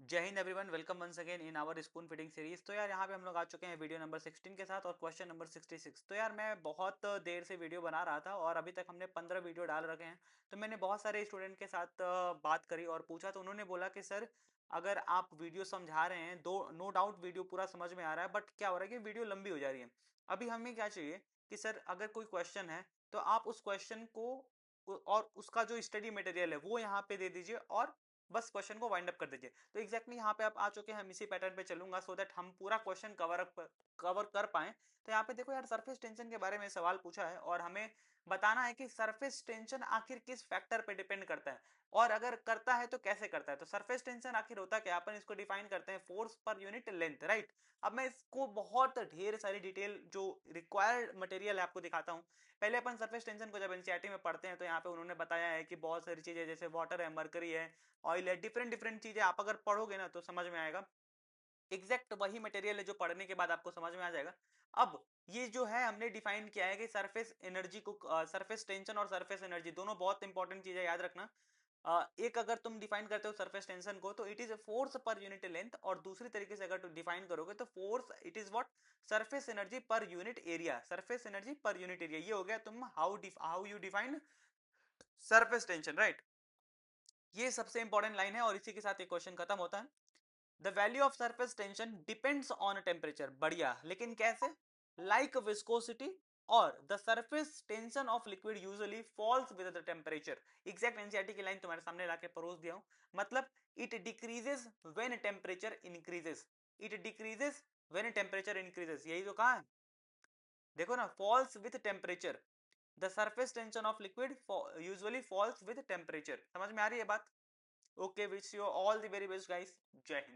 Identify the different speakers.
Speaker 1: जय हिंद everyone, welcome once again in our spoon feeding series. तो यार यहाँ पे हम लोग आ चुके हैं वीडियो नंबर 16 के साथ और क्वेश्चन नंबर 66। तो यार मैं बहुत देर से वीडियो बना रहा था और अभी तक हमने 15 वीडियो डाल रखे हैं। तो मैंने बहुत सारे स्टूडेंट के साथ बात करी और पूछा, तो उन्होंने बोला कि सर अगर आप वीडियो समझा रहे हैं, दो नो डाउट वीडियो पूरा समझ में आ रहा है, बट क्या हो रहा है कि वीडियो लंबी हो जा रही है। अभी हमें क्या चाहिए कि सर अगर कोई क्वेश्चन है तो आप उस क्वेश्चन को और उसका जो स्टडी मटेरियल है वो यहाँ पे दे दीजिए और बस क्वेश्चन को वाइंड अप कर दीजिए। तो एग्जैक्टली यहाँ पे आप आ चुके हैं, हम इसी पैटर्न पे चलूंगा सो दैट हम पूरा क्वेश्चन कवर कर पाए। तो यहाँ पे देखो यार, सरफेस टेंशन के बारे में सवाल पूछा है और हमें बताना है कि सरफेस टेंशन आखिर किस फैक्टर पे डिपेंड करता है और अगर करता है तो कैसे करता है। तो सरफेस टेंशन आखिर होता क्या, अपन इसको डिफाइन करते हैं force per unit length, right. अब मैं इसको बहुत ढेर सारी डिटेल जो रिक्वायर्ड मटेरियल है आपको दिखाता हूँ। पहले अपन सरफेस टेंशन को जब एनसीईआरटी में पढ़ते हैं तो यहाँ पे उन्होंने बताया है कि बहुत सारी चीजें जैसे वाटर है, मरकरी है, ऑयल है, डिफरेंट डिफरेंट चीजें आप अगर पढ़ोगे ना तो समझ में आएगा। एग्जैक्ट वही मटेरियल है जो पढ़ने के बाद आपको समझ में आ जाएगा। अब ये जो है हमने डिफाइन किया है कि सरफेस एनर्जी को, सरफेस टेंशन और सरफेस एनर्जी दोनों बहुत इंपॉर्टेंट चीज है, याद रखना। एक अगर तुम डिफाइन करते हो सरफेस टेंशन को तो it is force per unit length, और दूसरी तरीके से अगर तुम डिफाइन करोगे तो force it is what, surface energy per unit area, surface energy per unit area. ये हो गया तुम how you define surface tension, right. ये सबसे इंपॉर्टेंट लाइन है और इसी के साथ ये क्वेश्चन खत्म होता है। The value of surface tension depends on temperature, बढ़िया, लेकिन कैसे? लाइक विस्कोसिटी, और the surface tension of liquid usually falls with the temperature. Exact NCERT की लाइन तुम्हारे सामने लाके परोस दिया हूं। मतलब it decreases when temperature increases, it decreases when temperature increases, यही तो कहा है। देखो ना, falls with temperature, the surface tension of liquid usually falls with temperature. समझ में आ रही है बात? Okay, wish you all the very best guys. जय हिंद।